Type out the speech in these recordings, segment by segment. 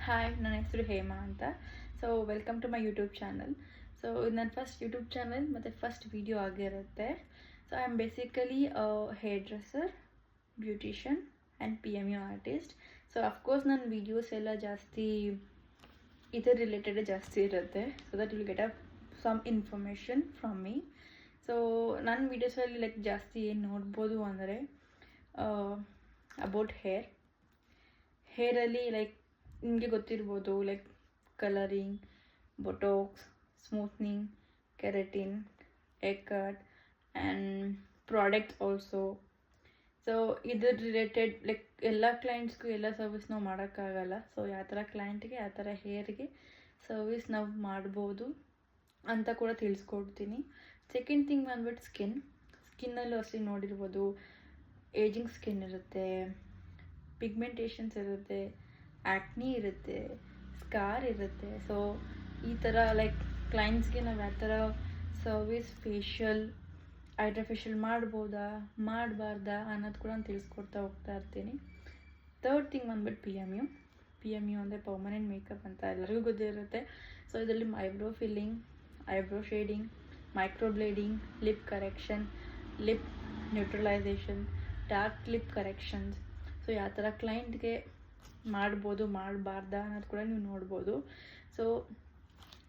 Hi, ನನ್ನ ಹೆಸರು ಹೇಮಾ ಅಂತ. So welcome to my YouTube channel. So ಇದು ನನ್ನ ಫಸ್ಟ್ ಯೂಟ್ಯೂಬ್ ಚಾನಲ್ ಮತ್ತು ಫಸ್ಟ್ ವೀಡಿಯೋ ಆಗಿರುತ್ತೆ. So I am basically hair dresser, beautician and PMU artist. So of course ನನ್ನ videos ಎಲ್ಲ ಜಾಸ್ತಿ ಇದರ ರಿಲೇಟೆಡ್ ಜಾಸ್ತಿ ಇರುತ್ತೆ, so that will get some information from me. So ನನ್ನ ವೀಡಿಯೋಸಲ್ಲಿ ಲೈಕ್ ಜಾಸ್ತಿ ಏನು ನೋಡ್ಬೋದು ಅಂದರೆ ಅಬೌಟ್ ಹೇರಲ್ಲಿ ಲೈಕ್ ನಿಮಗೆ ಗೊತ್ತಿರ್ಬೋದು, like colouring, botox, smoothening, keratin, hair cut and products also. So ಇದ್ರ ರಿಲೇಟೆಡ್ ಲೈಕ್ ಎಲ್ಲ ಕ್ಲೈಂಟ್ಸ್ಗೂ ಎಲ್ಲ ಸರ್ವಿಸ್ ನಾವು ಮಾಡೋಕ್ಕಾಗಲ್ಲ. ಸೊ ಯಾವ ಥರ ಕ್ಲೈಂಟ್ಗೆ ಯಾವ ಥರ ಹೇರ್ಗೆ ಸರ್ವಿಸ್ ನಾವು ಮಾಡ್ಬೋದು ಅಂತ ಕೂಡ ತಿಳಿಸ್ಕೊಡ್ತೀನಿ. ಸೆಕೆಂಡ್ ಥಿಂಗ್ ಬಂದ್ಬಿಟ್ಟು ಸ್ಕಿನ್ನಲ್ಲೂ ಅಷ್ಟೇ ನೋಡಿರ್ಬೋದು, ಏಜಿಂಗ್ ಸ್ಕಿನ್ ಇರುತ್ತೆ, ಪಿಗ್ಮೆಂಟೇಷನ್ಸ್ ಇರುತ್ತೆ, ಆ್ಯಕ್ನಿ ಇರುತ್ತೆ, ಸ್ಕಾರ್ ಇರುತ್ತೆ. ಸೊ ಈ ಥರ ಲೈಕ್ ಕ್ಲೈಂಟ್ಸ್ಗೆ ನಾವು ಯಾವ ಥರ ಸರ್ವಿಸ್, ಫೇಶಿಯಲ್, ಹೈಡ್ರಾ ಮಾಡ್ಬೋದಾ ಮಾಡಬಾರ್ದಾ ಅನ್ನೋದು ಕೂಡ ನಾನು ತಿಳಿಸ್ಕೊಡ್ತಾ ಹೋಗ್ತಾ ಇರ್ತೀನಿ. ಥರ್ಡ್ ಥಿಂಗ್ ಬಂದ್ಬಿಟ್ಟು PMU ಅಂದರೆ ಪರ್ಮನೆಂಟ್ ಮೇಕಪ್ ಅಂತ ಎಲ್ಲರಿಗೂ ಗೊತ್ತಿರುತ್ತೆ. ಸೊ ಇದರಲ್ಲಿ eyebrow filling, eyebrow shading, microblading, lip correction, lip neutralisation, dark lip corrections. So ಯಾವ ಥರ ಕ್ಲೈಂಟ್ಗೆ ಮಾಡ್ಬೋದು ಮಾಡಬಾರ್ದಾ ಅನ್ನೋದು ಕೂಡ ನೀವು ನೋಡ್ಬೋದು. ಸೊ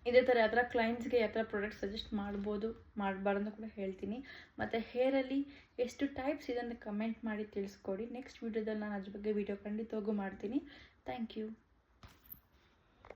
ಇದೇ ಥರ ಯಾವ ಥರ ಕ್ಲೈಂಟ್ಸ್ಗೆ ಯಾವ ಥರ ಪ್ರಾಡಕ್ಟ್ ಸಜೆಸ್ಟ್ ಮಾಡ್ಬೋದು ಮಾಡಬಾರ್ದು ಅಂತ ಕೂಡ ಹೇಳ್ತೀನಿ. ಮತ್ತು ಹೇರಲ್ಲಿ ಎಷ್ಟು ಟೈಪ್ಸ್ ಇದೆ ಅಂತ ಕಮೆಂಟ್ ಮಾಡಿ ತಿಳಿಸ್ಕೊಡಿ. ನೆಕ್ಸ್ಟ್ ವೀಡಿಯೋದಲ್ಲಿ ನಾನು ಅದ್ರ ಬಗ್ಗೆ ವೀಡಿಯೋ ಖಂಡಿತವಾಗೂ ಮಾಡ್ತೀನಿ. Thank you.